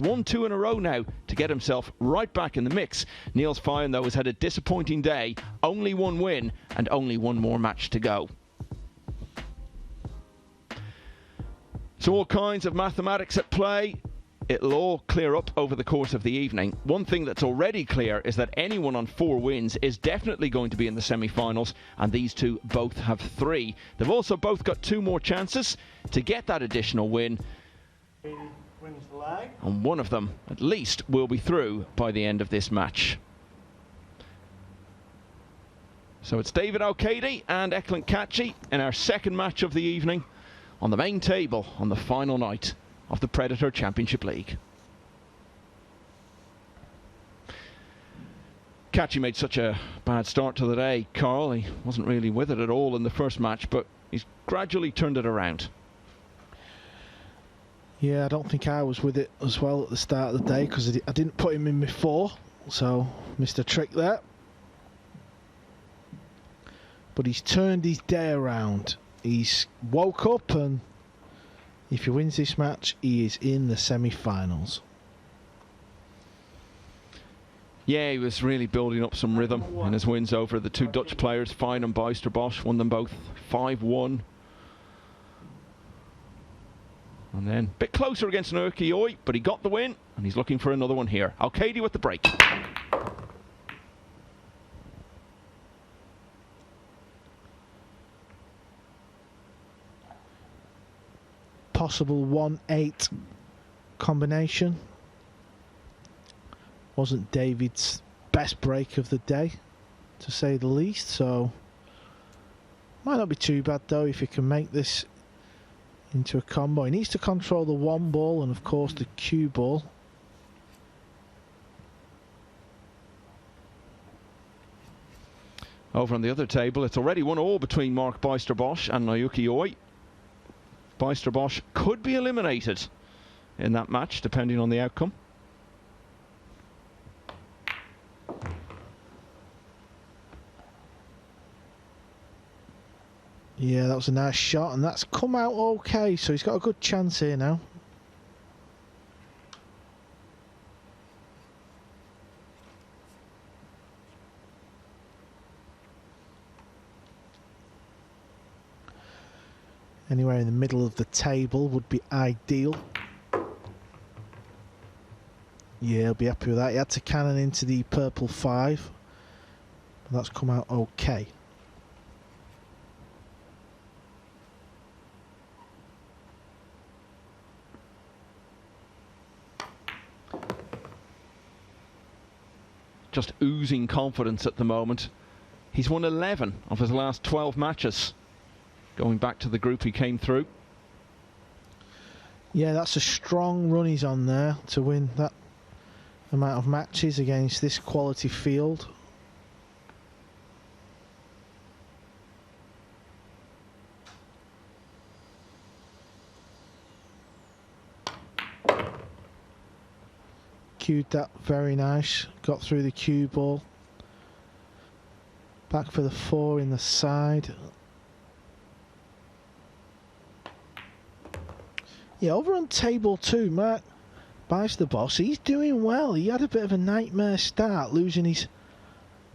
Won 2 in a row now to get himself right back in the mix. Niels Fine, though, has had a disappointing day. Only 1 win and only 1 more match to go. So all kinds of mathematics at play. It'll all clear up over the course of the evening. One thing that's already clear is that anyone on 4 wins is definitely going to be in the semi-finals, and these two both have 3. They've also both got 2 more chances to get that additional win. And one of them, at least, will be through by the end of this match. So it's David Alcaide and Eklent Kaci in our second match of the evening on the main table on the final night of the Predator Championship League. Kaci made such a bad start to the day, Carl. He wasn't really with it at all in the first match, but he's gradually turned it around. Yeah, I don't think I was with it as well at the start of the day because I didn't put him in before, so missed a trick there. But he's turned his day around. He's woke up, and if he wins this match, he is in the semi-finals. Yeah, he was really building up some rhythm in his wins over the 2 Dutch players, Fine and Bijsterbosch. Won them both 5-1. And then a bit closer against Alcaide, but he got the win, and he's looking for another one here. Alcaide with the break. Possible 1-8 combination. Wasn't David's best break of the day, to say the least, so might not be too bad though if he can make this into a combo. He needs to control the 1 ball and of course the cue ball. Over on the other table, it's already 1-1 between Mark Bijsterbosch and Alcaide. Bijsterbosch could be eliminated in that match depending on the outcome. Yeah, that was a nice shot, and that's come out okay, so he's got a good chance here now. Anywhere in the middle of the table would be ideal. Yeah, he'll be happy with that. He had to cannon into the purple 5, but that's come out okay. Just oozing confidence at the moment. He's won 11 of his last 12 matches, going back to the group he came through. Yeah, that's a strong run he's on there to win that amount of matches against this quality field. Cued that very nice, got through the cue ball. Back for the 4 in the side. Yeah, over on table 2, Mark Bijsterbosch, he's doing well. He had a bit of a nightmare start, losing his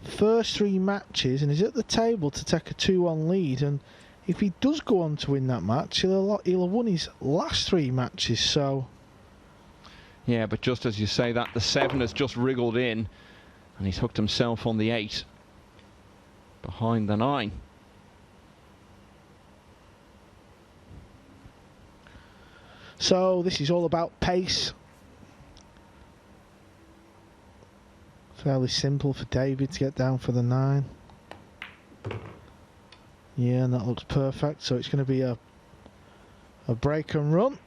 first 3 matches, and he's at the table to take a 2-1 lead. And if he does go on to win that match, he'll have won his last 3 matches. So yeah, but just as you say that, the 7 has just wriggled in, and he's hooked himself on the 8 behind the 9. So this is all about pace. Fairly simple for David to get down for the 9. Yeah, and that looks perfect. So it's going to be a break and run.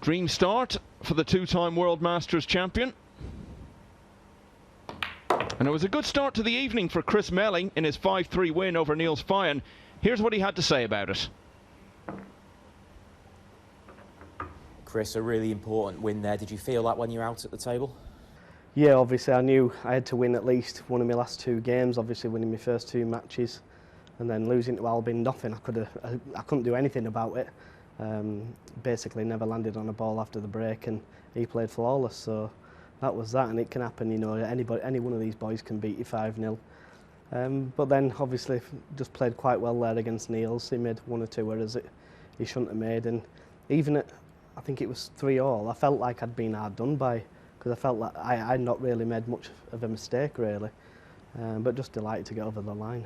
Dream start for the 2-time World Masters champion. And it was a good start to the evening for Chris Melling in his 5-3 win over Niels Fine. Here's what he had to say about it. Chris, a really important win there. Did you feel that when you were out at the table? Yeah, obviously I knew I had to win at least one of my last 2 games, obviously winning my first 2 matches, and then losing to Albin, nothing. I couldn't do anything about it. Basically never landed on a ball after the break, and he played flawless. So that was that, and it can happen. You know, any one of these boys can beat you 5-0. But then obviously just played quite well there against Niels. He made 1 or 2 errors that he shouldn't have made, and even at, I think it was 3-all, I felt like I'd been hard done by, because I felt like I'd not really made much of a mistake really, but just delighted to get over the line.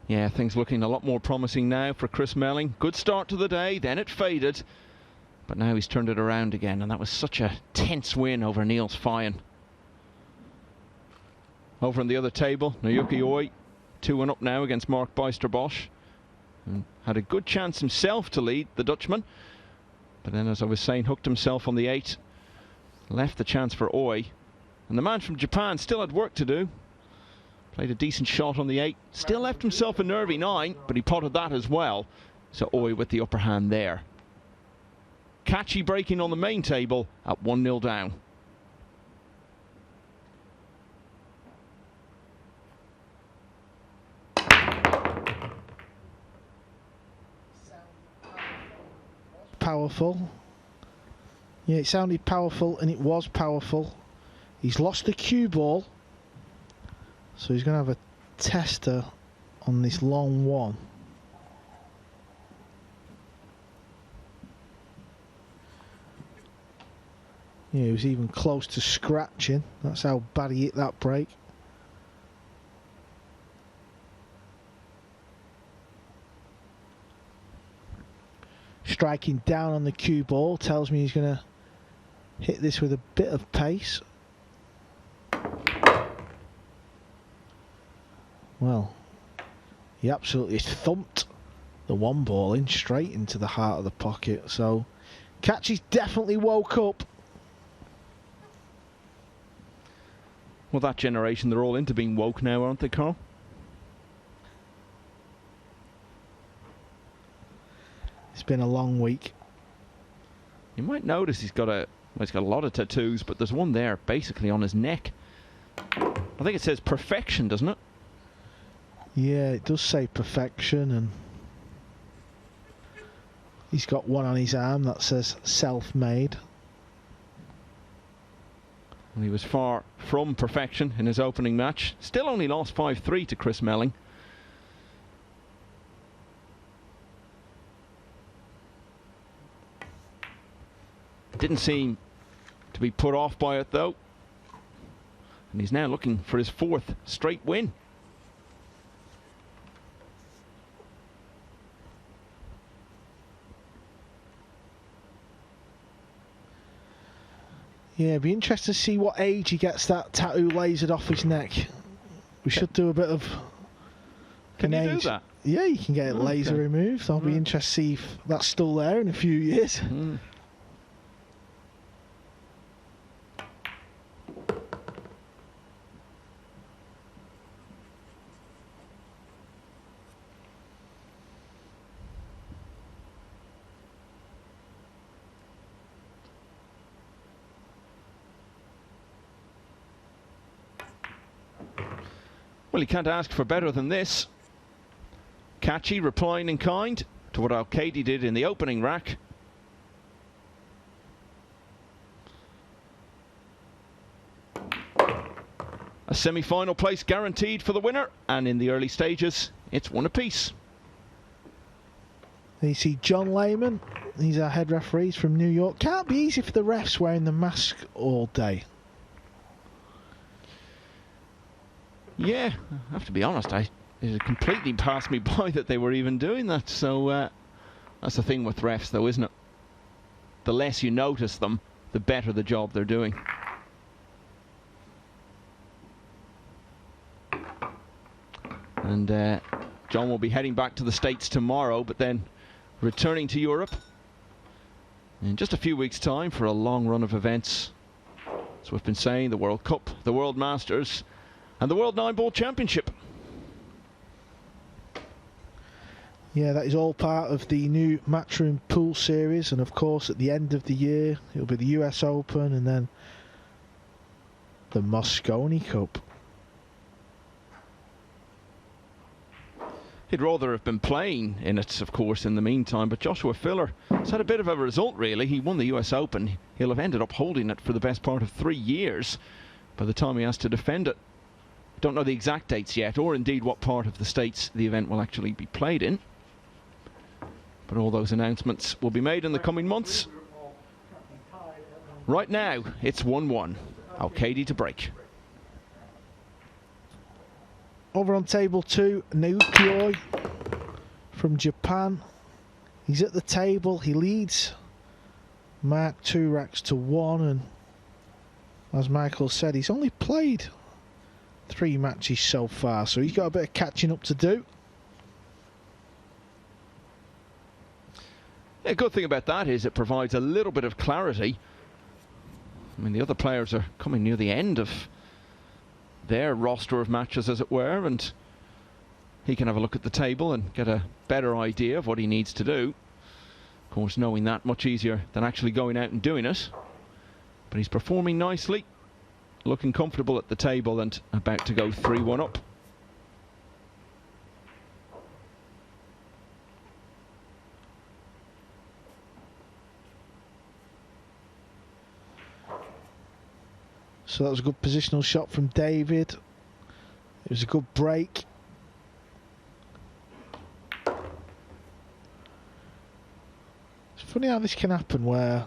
Yeah, things looking a lot more promising now for Chris Melling. Good start to the day, then it faded, but now he's turned it around again, and that was such a tense win over Niels Fyan. Over on the other table, Naoki Oi, 2-1 up now against Mark Bijsterbosch. And had a good chance himself to lead the Dutchman, but then, as I was saying, hooked himself on the 8. Left the chance for Oi. And the man from Japan still had work to do. Played a decent shot on the 8. Still left himself a nervy 9, but he potted that as well. So Oi with the upper hand there. Kaci breaking on the main table at 1-0 down. Powerful. Yeah, it sounded powerful, and it was powerful. He's lost the cue ball, so he's going to have a tester on this long one. Yeah, he was even close to scratching. That's how bad he hit that break. Striking down on the cue ball tells me he's going to hit this with a bit of pace. Well, he absolutely thumped the 1 ball in straight into the heart of the pocket. So Kaci's definitely woke up. Well, that generation, they're all into being woke now, aren't they, Carl? It's been a long week. You might notice he's got a lot of tattoos, but there's one there basically on his neck. I think it says perfection, doesn't it? Yeah, it does say perfection, and he's got one on his arm that says self-made. Well, he was far from perfection in his opening match. Still only lost 5-3 to Chris Melling. Didn't seem to be put off by it though, and he's now looking for his 4th straight win. Yeah, it'd be interesting to see what age he gets that tattoo lasered off his neck. We should do a bit of Can you do that? Yeah, you can get it laser removed. I'll be interested to see if that's still there in a few years. Well, you can't ask for better than this. Kaci replying in kind to what Alcaide did in the opening rack. A semi-final place guaranteed for the winner, and in the early stages, it's 1 apiece. You see John Lehman, he's our head referee, he's from New York. Can't be easy for the refs wearing the mask all day. Yeah, I have to be honest, it completely passed me by that they were even doing that. So that's the thing with refs though, isn't it? The less you notice them, the better the job they're doing. And John will be heading back to the States tomorrow, but then returning to Europe in just a few weeks' time for a long run of events. As we've been saying, the World Cup, the World Masters, and the World 9-Ball Championship. Yeah, that is all part of the new Matchroom Pool Series, and of course at the end of the year it'll be the US Open and then the Mosconi Cup. He'd rather have been playing in it, of course, in the meantime, but Joshua Filler has had a bit of a result, really. He won the US Open. He'll have ended up holding it for the best part of 3 years by the time he has to defend it. Don't know the exact dates yet, or indeed what part of the States the event will actually be played in. But all those announcements will be made in the coming months. Right now, it's 1-1. Alcaide to break. Over on table 2, Naoki from Japan. He's at the table. He leads Mark 2 racks to 1, and as Michael said, he's only played 3 matches so far, so he's got a bit of catching up to do. The good thing about that is it provides a little bit of clarity. I mean, the other players are coming near the end of their roster of matches, as it were, and he can have a look at the table and get a better idea of what he needs to do. Of course, knowing that much easier than actually going out and doing it. But he's performing nicely, looking comfortable at the table, and about to go 3-1 up. So that was a good positional shot from David. It was a good break. It's funny how this can happen, where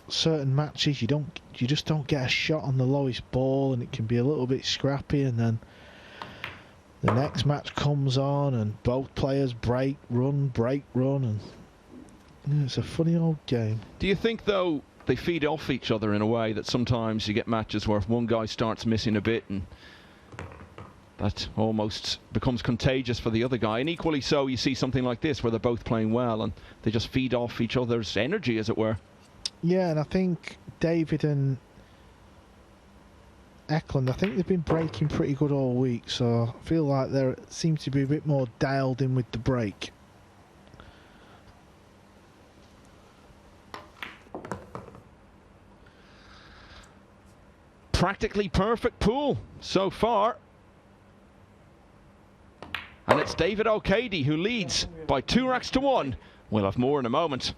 certain matches you just don't get a shot on the lowest ball, and it can be a little bit scrappy, and then the next match comes on and both players break, run, and yeah, it's a funny old game. Do you think, though, they feed off each other in a way that sometimes you get matches where if one guy starts missing a bit, and that almost becomes contagious for the other guy, and equally so you see something like this where they're both playing well and they just feed off each other's energy, as it were? Yeah, and I think David and Eklent, I think they've been breaking pretty good all week, so I feel like they seem to be a bit more dialed in with the break. Practically perfect pool so far. And it's David Alcaide who leads by 2 racks to 1. We'll have more in a moment.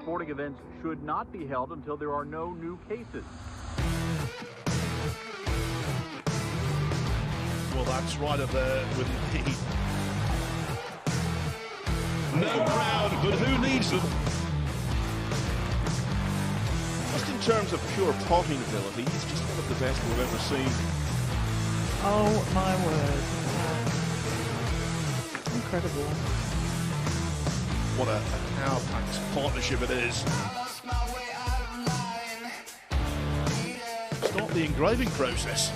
Sporting events should not be held until there are no new cases. Well, that's right up there with the... No crowd, but who needs them? Just in terms of pure potting ability, he's just one of the best we've ever seen. Oh my word. Incredible. What a power-packed partnership it is. Start the engraving process.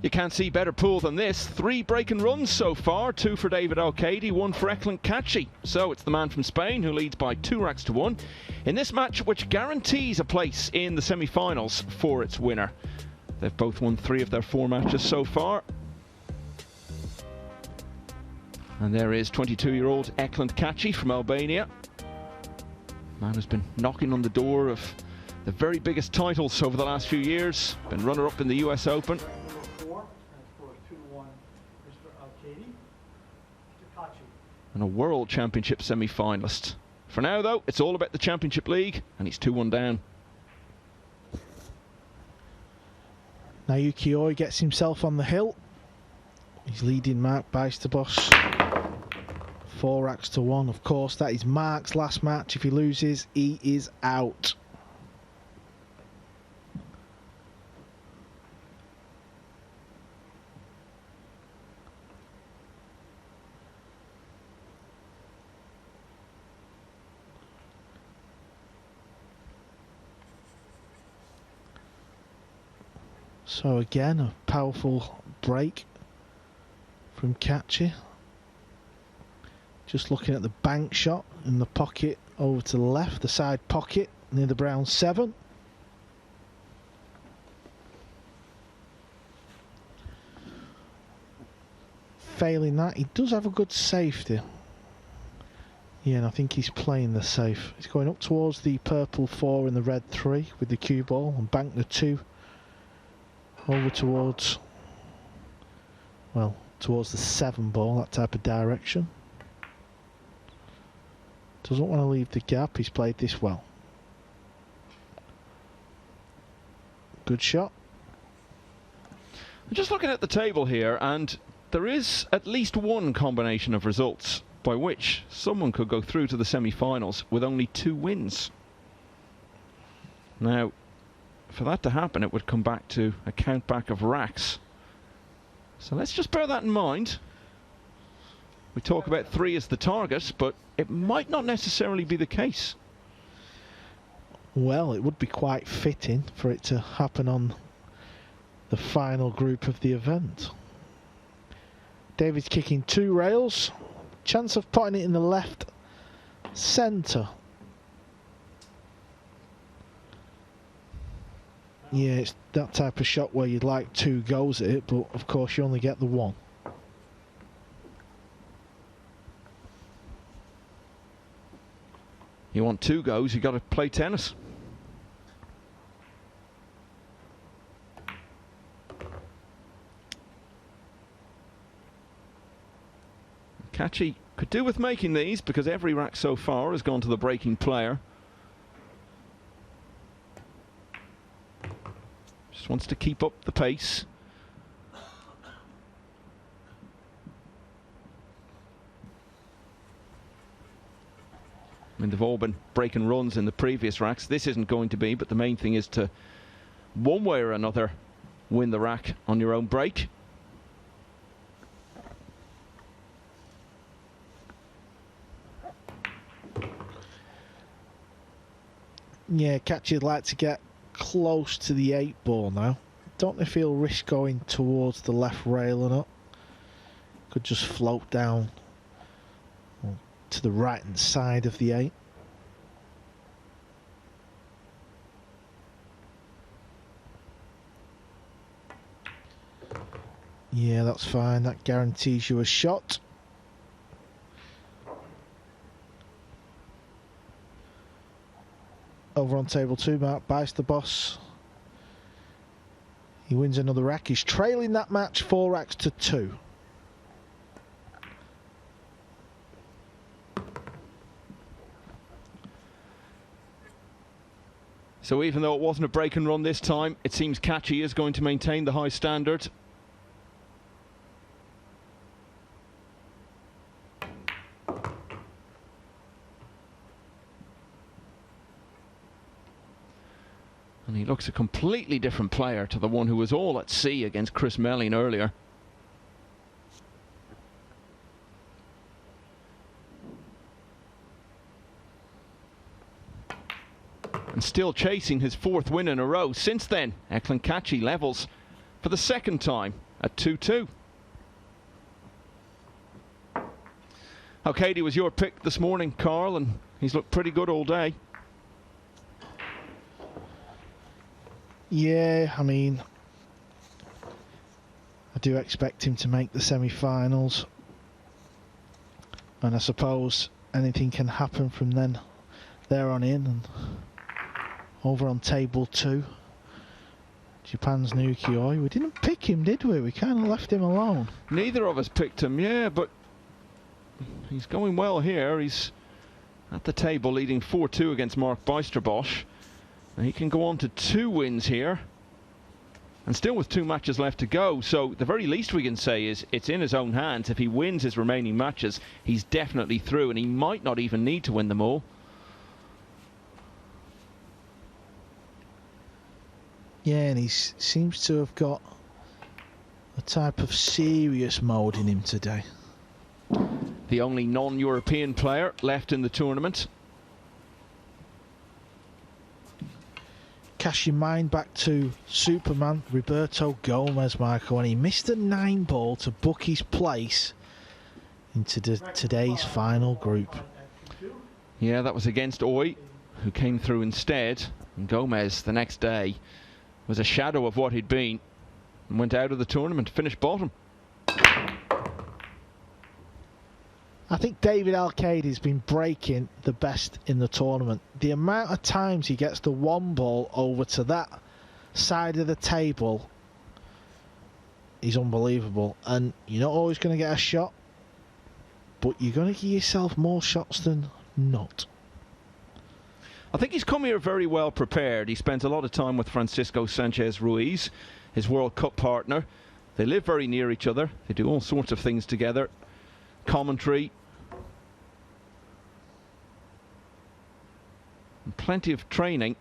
You can't see better pool than this. 3 break and runs so far, 2 for David Alcaide, 1 for Eklent Kaci. So it's the man from Spain who leads by 2 racks to 1 in this match, which guarantees a place in the semi-finals for its winner. They've both won 3 of their 4 matches so far. And there is 22-year-old Eklent Kaci from Albania. Man who's been knocking on the door of the very biggest titles over the last few years. Been runner-up in the US Open. And a World Championship semi-finalist. For now, though, it's all about the Championship League, and he's 2-1 down. Naoki Oi gets himself on the hill. He's leading Mark Bijsterbosch 4 racks to 1. Of course, that is Mark's last match. If he loses, he is out. So again, a powerful break from Kaci. Just looking at the bank shot in the pocket over to the left, the side pocket near the brown 7. Failing that, he does have a good safety. Yeah, and I think he's playing the safe. He's going up towards the purple 4 and the red 3 with the cue ball, and bank the 2 over towards, well, towards the 7 ball, that type of direction. Doesn't want to leave the gap. He's played this well. Good shot. I'm just looking at the table here, and there is at least one combination of results by which someone could go through to the semi-finals with only 2 wins. Now, for that to happen, it would come back to a count back of racks. So let's just bear that in mind. We talk about 3 as the target, but it might not necessarily be the case. Well, it would be quite fitting for it to happen on the final group of the event. David's kicking 2 rails. Chance of putting it in the left centre. Yeah, it's that type of shot where you'd like 2 goes at it, but of course you only get the 1. You want 2 goes, you got to play tennis. Kaci could do with making these, because every rack so far has gone to the breaking player. Just wants to keep up the pace. I mean, they've all been breaking runs in the previous racks. This isn't going to be, but the main thing is to, one way or another, win the rack on your own break. Yeah, Kaci would like to get close to the 8 ball now. Don't know if he'll risk going towards the left rail or not. Could just float down to the right hand side of the 8. Yeah, that's fine. That guarantees you a shot. Over on table 2, Mark Bijsterbosch. He wins another rack. He's trailing that match 4 racks to 2. So even though it wasn't a break and run this time, it seems Kaci is going to maintain the high standard. And he looks a completely different player to the one who was all at sea against Chris Melling earlier. And still chasing his 4th win in a row. Since then, Eklent Kaci levels for the 2nd time at 2-2. Alcaide was your pick this morning, Carl, and he's looked pretty good all day. Yeah, I mean, I do expect him to make the semi-finals, and I suppose anything can happen from there on in. And over on table 2, Japan's Nukioi. We didn't pick him, did we? We kind of left him alone. Neither of us picked him, yeah, but he's going well here. He's at the table leading 4-2 against Mark Bijsterbosch. He can go on to 2 wins here, and still with 2 matches left to go. So the very least we can say is it's in his own hands. If he wins his remaining matches, he's definitely through, and he might not even need to win them all. Yeah, and he seems to have got a type of serious mode in him today. The only non-European player left in the tournament. Cast your mind back to Superman Roberto Gomez, Michael, and he missed a 9-ball to book his place into today's final group. Yeah, that was against Oy, who came through instead. And Gomez, the next day, was a shadow of what he'd been and went out of the tournament, finished bottom. I think David Alcaide has been breaking the best in the tournament. The amount of times he gets the 1 ball over to that side of the table is unbelievable. And you're not always going to get a shot, but you're going to give yourself more shots than not. I think he's come here very well prepared. He spends a lot of time with Francisco Sanchez Ruiz, his World Cup partner. They live very near each other. They do all sorts of things together. Commentary. And plenty of training.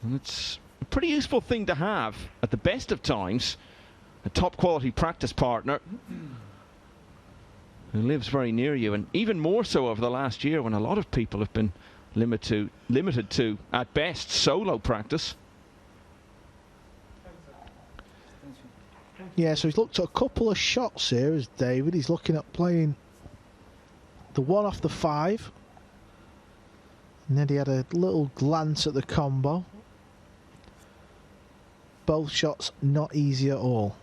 And it's a pretty useful thing to have at the best of times. A top quality practice partner who lives very near you, and even more so over the last year when a lot of people have been limited to, at best, solo practice. Yeah, so he's looked at a couple of shots here as David. He's looking at playing the 1 off the 5. And then he had a little glance at the combo. Both shots not easy at all.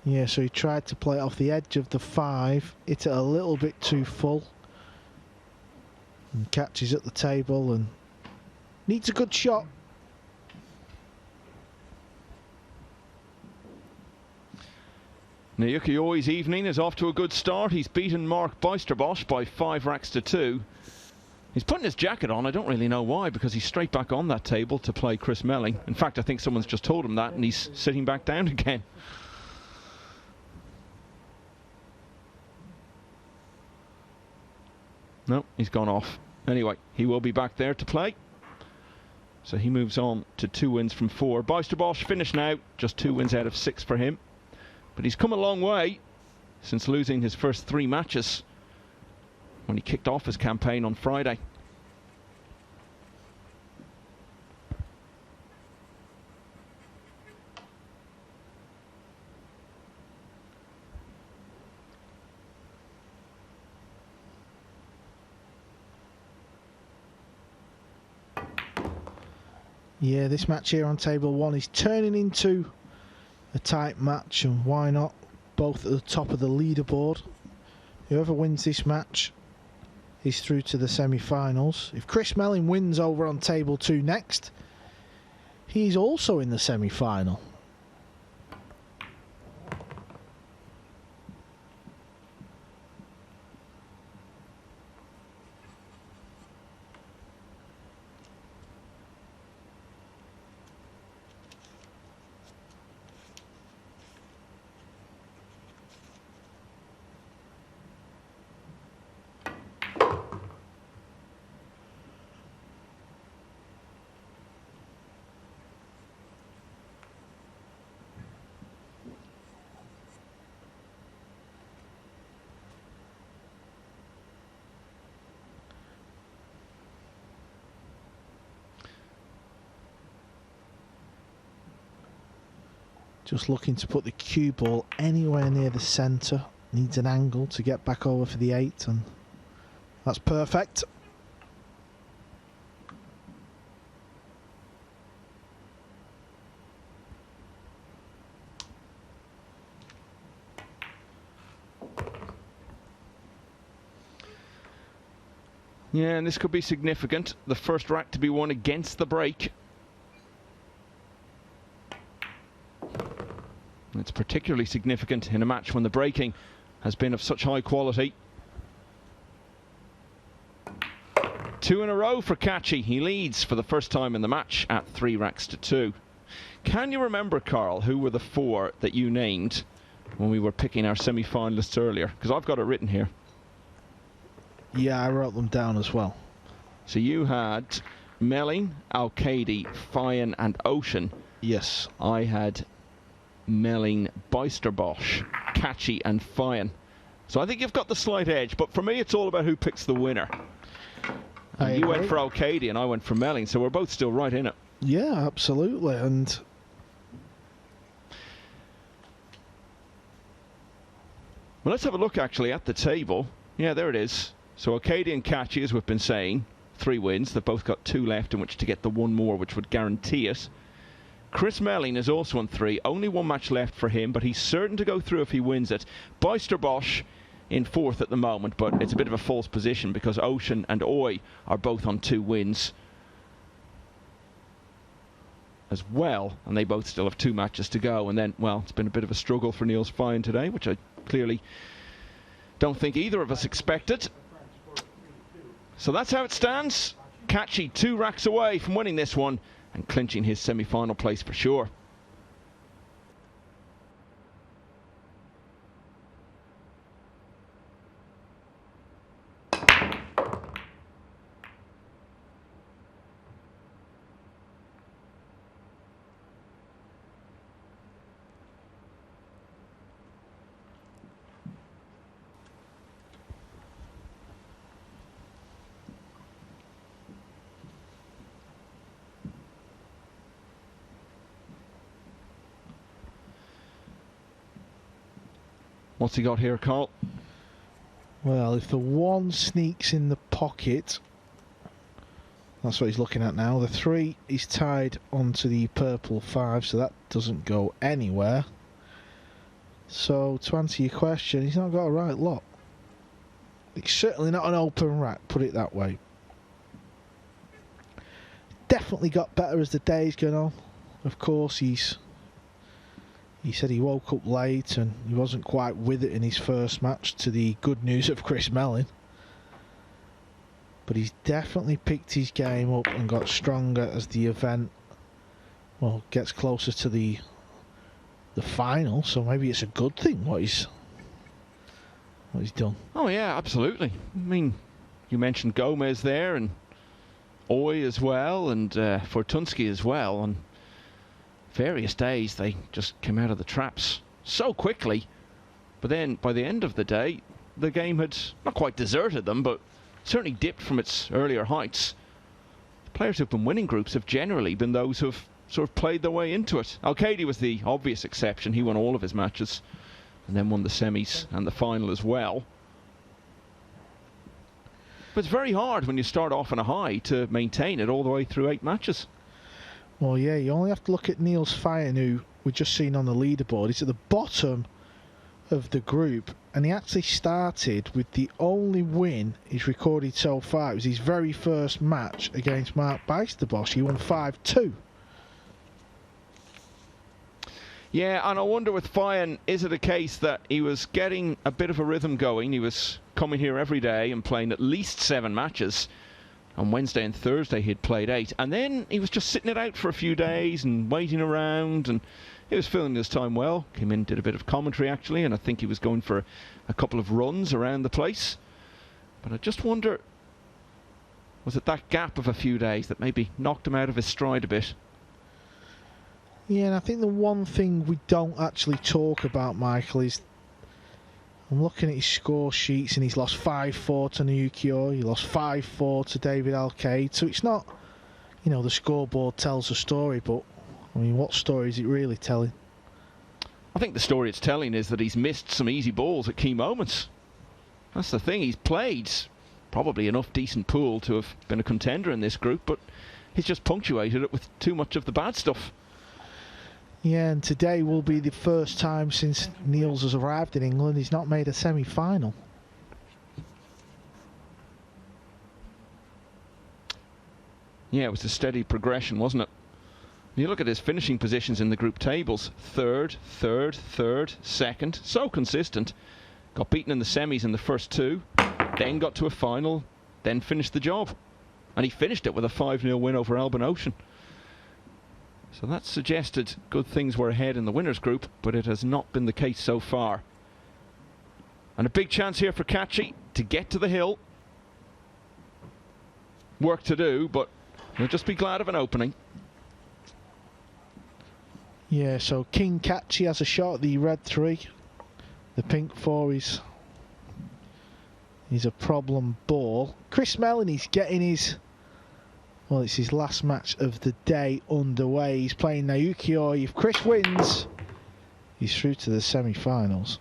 Yeah, so he tried to play it off the edge of the 5, hit it a little bit too full, and catches at the table and needs a good shot. Naoki Oi's evening is off to a good start. He's beaten Mark Bijsterbosch by 5 racks to 2. He's putting his jacket on. I don't really know why, because he's straight back on that table to play Chris Melling. In fact, I think someone's just told him that, and he's sitting back down again. No, he's gone off. Anyway, he will be back there to play. So he moves on to 2 wins from 4. Bijsterbosch finished now, just 2 wins out of 6 for him. But he's come a long way since losing his first 3 matches when he kicked off his campaign on Friday. Yeah, this match here on table 1 is turning into a tight match, and why not? Both at the top of the leaderboard. Whoever wins this match is through to the semi-finals. If Chris Melling wins over on table 2 next, he's also in the semi-final. Just looking to put the cue ball anywhere near the centre. Needs an angle to get back over for the 8, and that's perfect. Yeah, and this could be significant. The first rack to be won against the break. It's particularly significant in a match when the breaking has been of such high quality. 2 in a row for Kaci. He leads for the first time in the match at 3 racks to 2. Can you remember, Carl, who were the 4 that you named when we were picking our semi-finalists earlier? Because I've got it written here. Yeah, I wrote them down as well. So you had Melling, Alcaide, Fyan and Ocean. Yes. I had Melling, Beisterbosch, Kaci and Fyan. So I think you've got the slight edge, but for me it's all about who picks the winner. You went for Alcaide and I went for Melling, so we're both still right in it. Yeah, absolutely. And well, let's have a look actually at the table. Yeah, there it is. So Alcaide and Kaci, as we've been saying, 3 wins. They've both got 2 left in which to get the 1 more, which would guarantee it. Chris Melling is also on 3. Only 1 match left for him, but he's certain to go through if he wins it. Beisterbosch in 4th at the moment, but it's a bit of a false position because Ocean and Oy are both on 2 wins as well, and they both still have 2 matches to go. And then, well, it's been a bit of a struggle for Niels Fyan today, which I clearly don't think either of us expected. So that's how it stands. Kaci 2 racks away from winning this one and clinching his semi-final place for sure. What's he got here, Carl? well, if the 1 sneaks in the pocket, that's what he's looking at now. The 3 is tied onto the purple 5, so that doesn't go anywhere. So to answer your question, he's not got a right lot. It's certainly not an open rack, put it that way. Definitely got better as the day's gone on. Of course, he said he woke up late and he wasn't quite with it in his first match, to the good news of Chris Melling. But he's definitely picked his game up and got stronger as the event, well, gets closer to the final. So maybe it's a good thing what he's done. Oh yeah, absolutely. I mean, you mentioned Gomez there and Oy as well, and Fortunski as well. On various days they just came out of the traps so quickly, but then by the end of the day the game had not quite deserted them, but certainly dipped from its earlier heights. The players who've been winning groups have generally been those who've sort of played their way into it. Alcaide was the obvious exception. He won all of his matches and then won the semis and the final as well. But it's very hard when you start off on a high to maintain it all the way through 8 matches. Well, yeah, you only have to look at Niels Fyan, who we've just seen on the leaderboard. He's at the bottom of the group, and he actually started with the only win he's recorded so far. It was his very first match against Mark Beisterbosch. He won 5-2. Yeah, and I wonder with Fyan, is it a case that he was getting a bit of a rhythm going? He was coming here every day and playing at least 7 matches. On Wednesday and Thursday he'd played 8, and then he was just sitting it out for a few days and waiting around, and he was filling his time well. Came in, did a bit of commentary actually, and I think he was going for a couple of runs around the place. But I just wonder, was it that gap of a few days that maybe knocked him out of his stride a bit? Yeah, and I think the one thing we don't actually talk about, Michael, is I'm looking at his score sheets and he's lost 5-4 to Nukio, he lost 5-4 to David Alcaide, so it's not, you know, the scoreboard tells a story, but I mean, what story is it really telling? I think the story it's telling is that he's missed some easy balls at key moments. That's the thing. He's played probably enough decent pool to have been a contender in this group, but he's just punctuated it with too much of the bad stuff. Yeah, and today will be the first time since Niels has arrived in England he's not made a semi-final. Yeah, it was a steady progression, wasn't it? You look at his finishing positions in the group tables. Third, second. So consistent. Got beaten in the semis in the first two, then got to a final, then finished the job. And he finished it with a 5-0 win over Alban Ocean. So that suggested good things were ahead in the winners group, but it has not been the case so far. And a big chance here for Kaci to get to the hill. Work to do, but he'll just be glad of an opening. Yeah, so King Kaci has a shot at the red 3. The pink 4 is a problem ball. Chris Mellony's getting his, well, it's his last match of the day underway. He's playing Naoki Oi. If Chris wins, he's through to the semi-finals.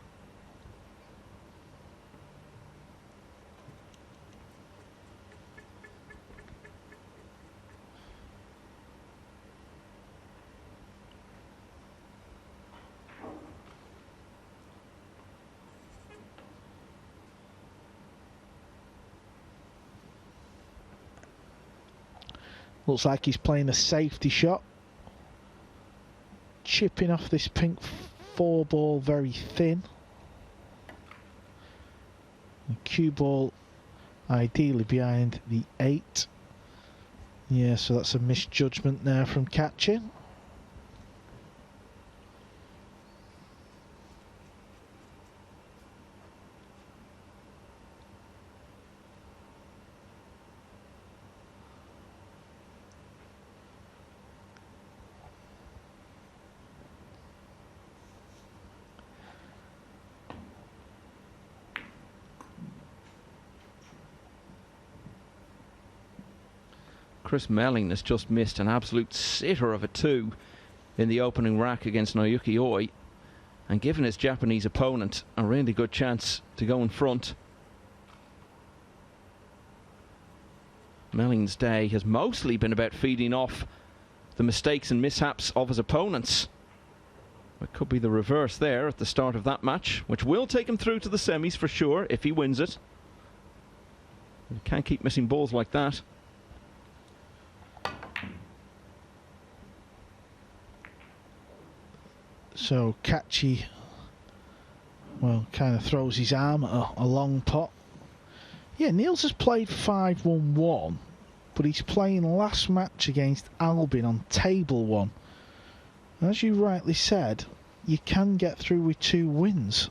Looks like he's playing a safety shot. Chipping off this pink 4 ball very thin. The cue ball ideally behind the 8. Yeah, so that's a misjudgment there from Kaci. Chris Melling has just missed an absolute sitter of a 2 in the opening rack against Naoki Oi, and given his Japanese opponent a really good chance to go in front. Melling's day has mostly been about feeding off the mistakes and mishaps of his opponents. It could be the reverse there at the start of that match, which will take him through to the semis for sure if he wins it. He can't keep missing balls like that. So Kaci, well, kind of throws his arm at a long pot. Yeah, Niels has played 5-1-1, but he's playing last match against Albin on table 1. As you rightly said, you can get through with 2 wins.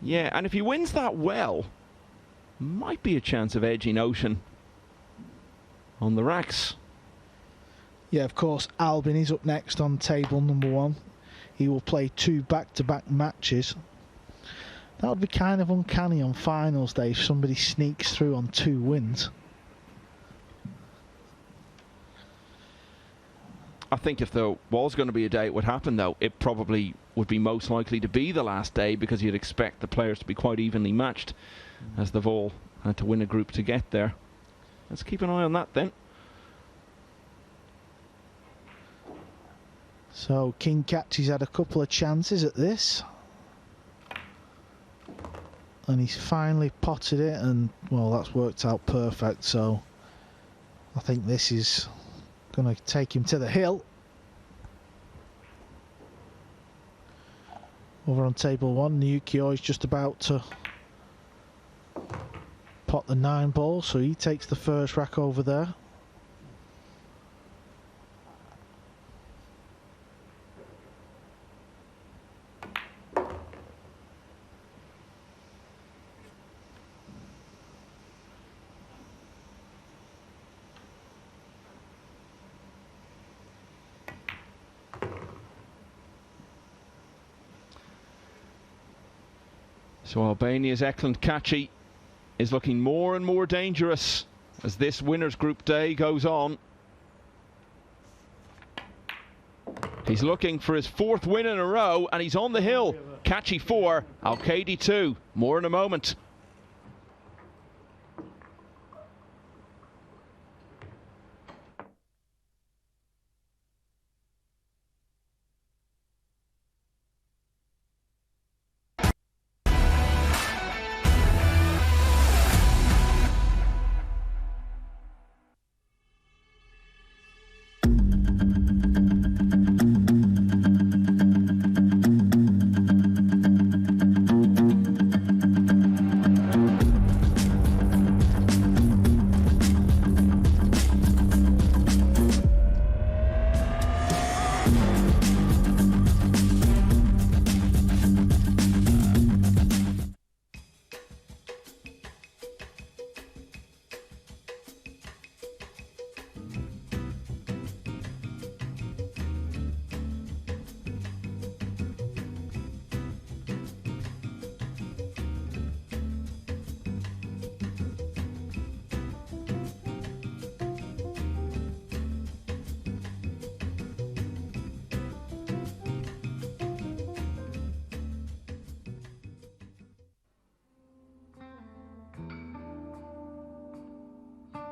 Yeah, and if he wins that well, might be a chance of edging Ocean on the racks. Yeah, of course, Albin is up next on table number 1. He will play 2 back-to-back matches. That would be kind of uncanny on finals day if somebody sneaks through on 2 wins. I think if there was going to be a day it would happen, though, it probably would be most likely to be the last day, because you'd expect the players to be quite evenly matched, as they've all had to win a group to get there. Let's keep an eye on that then. So King Kaci's had a couple of chances at this, and he's finally potted it, and well, that's worked out perfect. So I think this is going to take him to the hill. Over on table 1, Naoki is just about to pot the 9 ball, so he takes the first rack over there. So Albania's Eklent Kaci is looking more and more dangerous as this winners group day goes on. He's looking for his 4th win in a row, and he's on the hill. Kaci 4, Alcaide 2. More in a moment.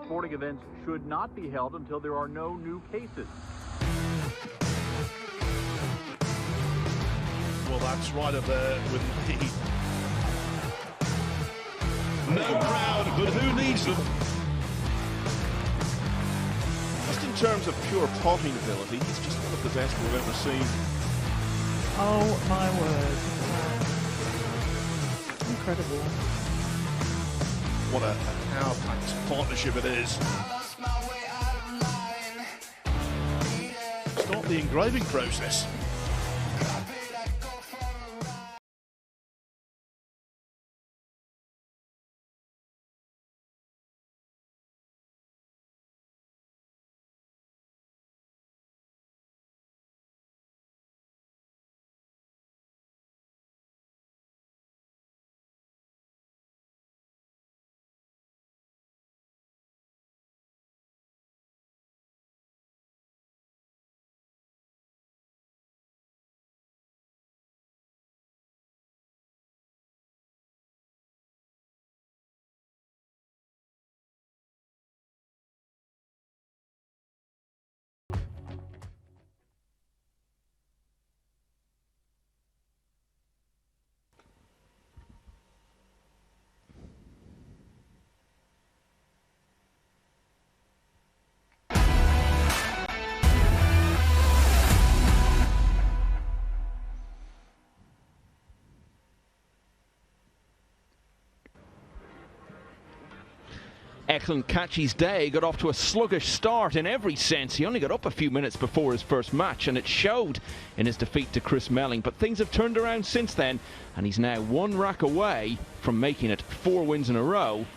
Sporting events should not be held until there are no new cases. Well, that's right up there with indeed. No crowd, but who needs them? Just in terms of pure potting ability, he's just one of the best we've ever seen. Oh my word. Incredible. What a power-packed partnership it is. Start the engraving process. Eklent Kaci's day got off to a sluggish start in every sense. He only got up a few minutes before his first match, and it showed in his defeat to Chris Melling. But things have turned around since then, and he's now 1 rack away from making it 4 wins in a row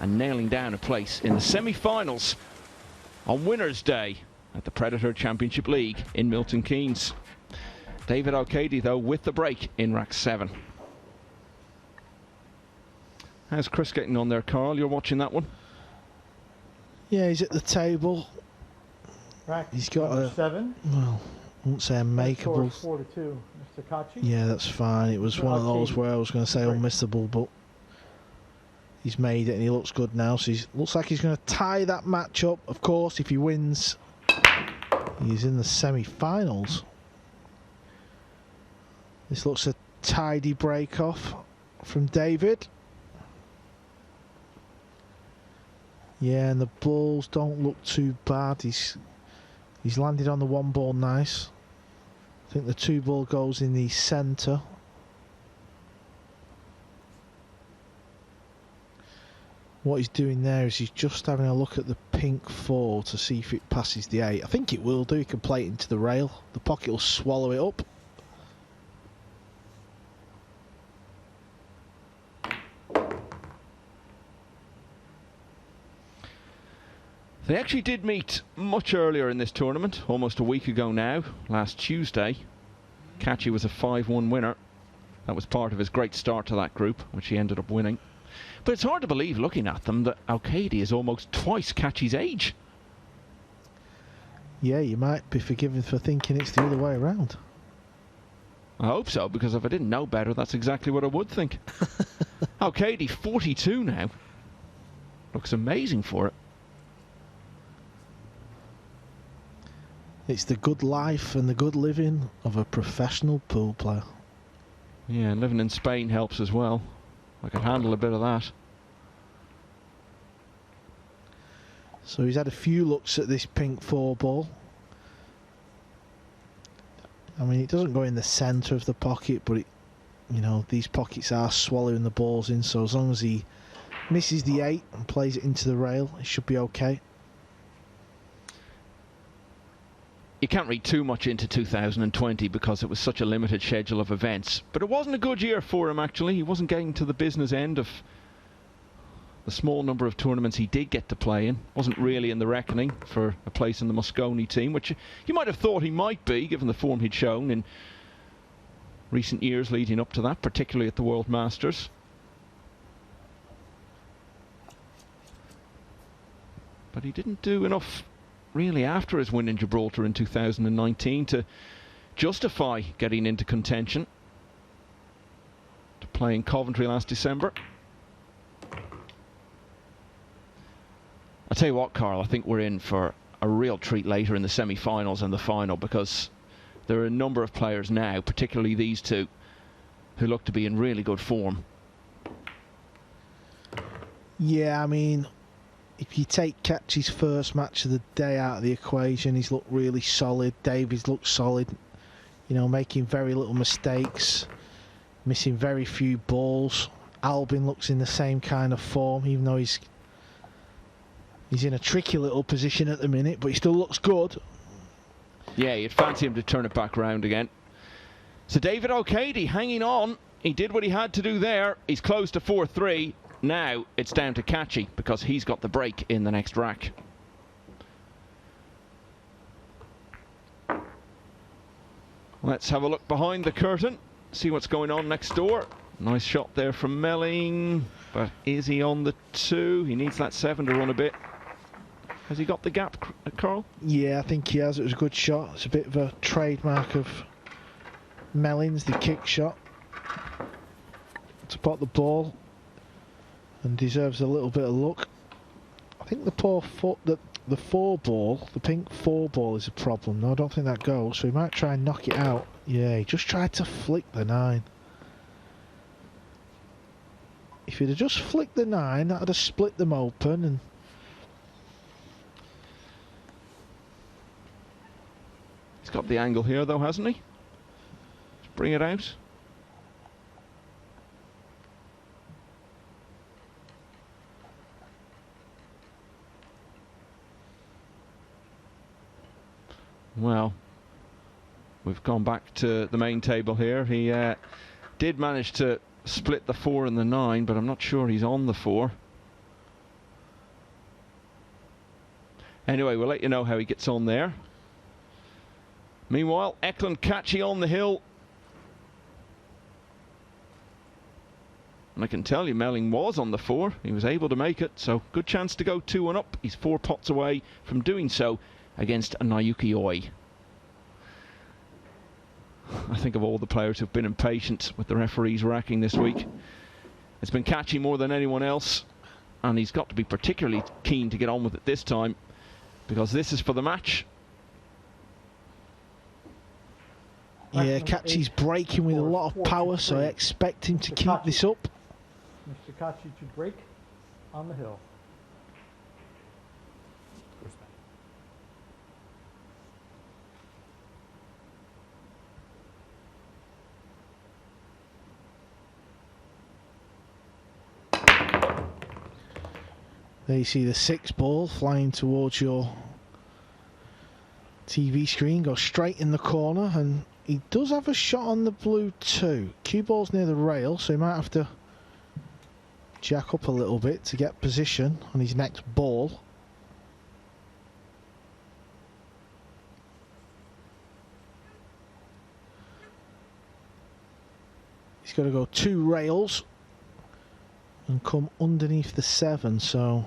and nailing down a place in the semi-finals on Winners' Day at the Predator Championship League in Milton Keynes. David Alcaide, though, with the break in rack 7. How's Chris getting on there, Carl? You're watching that one? Yeah, he's at the table. Rack He's got a 7. Well, I won't say unmakeable. 4-2, Mr. Kaci. Yeah, that's fine. It was one of those where I was going to say unmissable, but he's made it and he looks good now. So he looks like he's going to tie that match up. Of course, if he wins, he's in the semi-finals. This looks a tidy break off from David. Yeah, and the balls don't look too bad. He's landed on the 1 ball nice. I think the 2 ball goes in the centre. What he's doing there is he's just having a look at the pink 4 to see if it passes the 8. I think it will do. He can play it into the rail. The pocket will swallow it up. They actually did meet much earlier in this tournament, almost a week ago now, last Tuesday. Kaci was a 5-1 winner. That was part of his great start to that group, which he ended up winning. But it's hard to believe, looking at them, that Alcaide is almost twice Kaci's age. Yeah, you might be forgiven for thinking it's the other way around. I hope so, because if I didn't know better, that's exactly what I would think. Alcaide, 42 now. Looks amazing for it. It's the good life and the good living of a professional pool player. Yeah, living in Spain helps as well. I can handle a bit of that. So he's had a few looks at this pink 4 ball. I mean, it doesn't go in the centre of the pocket, but it, you know, these pockets are swallowing the balls in, so as long as he misses the 8 and plays it into the rail, it should be okay. You can't read too much into 2020 because it was such a limited schedule of events, but it wasn't a good year for him actually. He wasn't getting to the business end of the small number of tournaments he did get to play in. Wasn't really in the reckoning for a place in the Mosconi team, which you might have thought he might be given the form he'd shown in recent years leading up to that, particularly at the World Masters. But he didn't do enough really after his win in Gibraltar in 2019 to justify getting into contention to play in Coventry last December. I'll tell you what, Carl, I think we're in for a real treat later in the semi-finals and the final, because there are a number of players now, particularly these two, who look to be in really good form. Yeah, I mean, if you take Kaci's first match of the day out of the equation, he's looked really solid. Davies looks solid, you know, making very little mistakes, missing very few balls. Albin looks in the same kind of form, even though he's in a tricky little position at the minute, but he still looks good. Yeah, you'd fancy him to turn it back round again. So David Alcaide hanging on. He did what he had to do there. He's close to 4-3. Now it's down to Kaci because he's got the break in the next rack. Let's have a look behind the curtain, see what's going on next door. Nice shot there from Melling, but is he on the 2? He needs that 7 to run a bit. Has he got the gap, Carl? Yeah, I think he has. It was a good shot. It's a bit of a trademark of Melling's, the kick shot. To pot the ball, and deserves a little bit of luck. I think the poor foot, the 4 ball, the pink 4 ball is a problem. No, I don't think that goes, so he might try and knock it out. Yeah, he just tried to flick the 9. If he'd have just flicked the 9, that would have split them open. And he's got the angle here though, hasn't he? Let's bring it out. Well, we've gone back to the main table here. He did manage to split the 4 and the 9, but I'm not sure he's on the 4. Anyway, we'll let you know how he gets on there. Meanwhile, Eklent Kaci on the hill. And I can tell you, Melling was on the 4. He was able to make it, so good chance to go 2-1 up. He's 4 pots away from doing so against Nayuki Oi. I think of all the players who've been impatient with the referees racking this week, it's been Kaci more than anyone else, and he's got to be particularly keen to get on with it this time, because this is for the match. yeah, Kaci's breaking with a lot of power, so I expect him to keep this up. Mr. Kaci to break on the hill. There you see the 6 ball flying towards your TV screen, go straight in the corner, and he does have a shot on the blue too. Cue ball's near the rail, so he might have to jack up a little bit to get position on his next ball. He's got to go 2 rails and come underneath the 7, so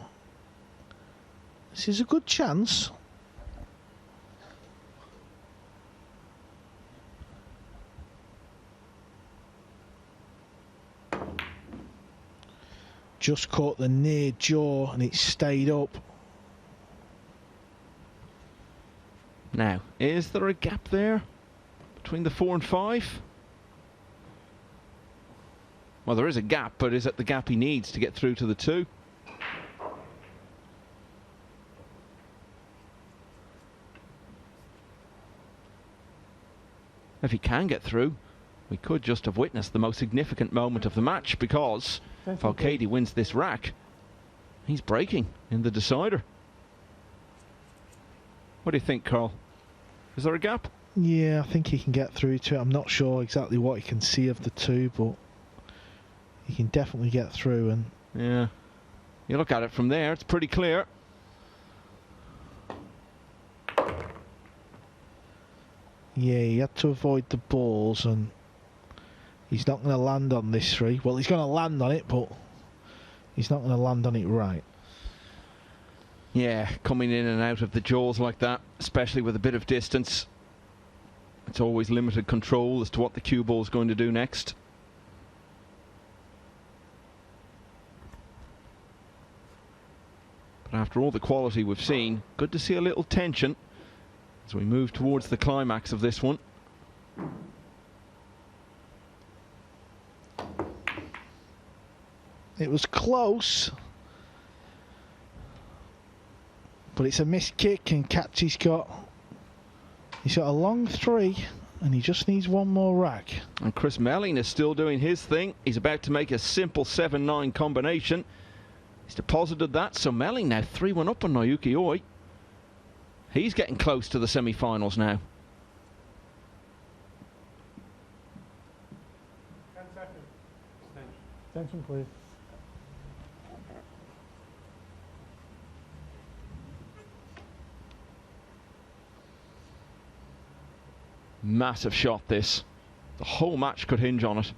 this is a good chance. just caught the near jaw and it stayed up. Now, is there a gap there between the 4 and 5? Well, there is a gap, but is it the gap he needs to get through to the 2? If he can get through, we could just have witnessed the most significant moment of the match, because if Alcaide wins this rack, he's breaking in the decider. What do you think, Carl? Is there a gap? Yeah, I think he can get through to it. I'm not sure exactly what he can see of the 2, but he can definitely get through. And yeah, you look at it from there, it's pretty clear. Yeah, he had to avoid the balls, and he's not going to land on this 3. Well, he's going to land on it, but he's not going to land on it right. Yeah, coming in and out of the jaws like that, especially with a bit of distance, it's always limited control as to what the cue ball is going to do next. But after all the quality we've seen, good to see a little tension as we move towards the climax of this one. It was close, but it's a missed kick, and Kaci's got a long 3, and he just needs one more rack. And Chris Melling is still doing his thing. He's about to make a simple 7-9 combination. He's deposited that, so Melling now 3-1 up on Naoki Oi. He's getting close to the semi-finals now. 10 seconds. Attention, please. Massive shot, this. The whole match could hinge on it.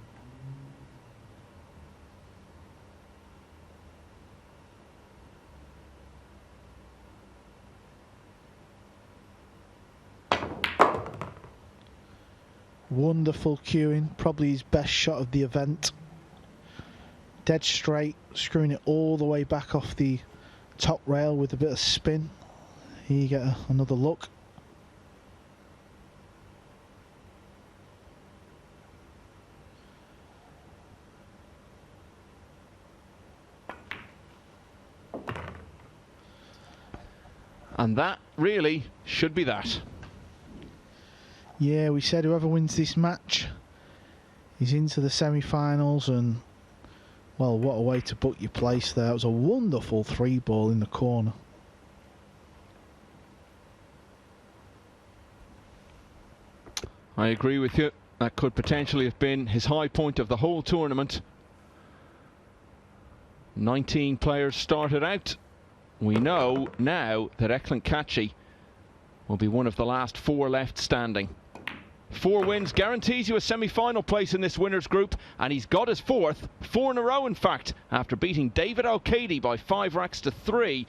Wonderful cueing, probably his best shot of the event. Dead straight, screwing it all the way back off the top rail with a bit of spin. Here you get another look. And that really should be that. Yeah, we said whoever wins this match is into the semi-finals, and well, what a way to book your place there. It was a wonderful 3-ball in the corner. I agree with you. That could potentially have been his high point of the whole tournament. 19 players started out. We know now that Eklent Kaci will be one of the last 4 left standing. 4 wins guarantees you a semi-final place in this winners group, and he's got his 4th, 4 in a row in fact, after beating David Alcaide by 5 racks to 3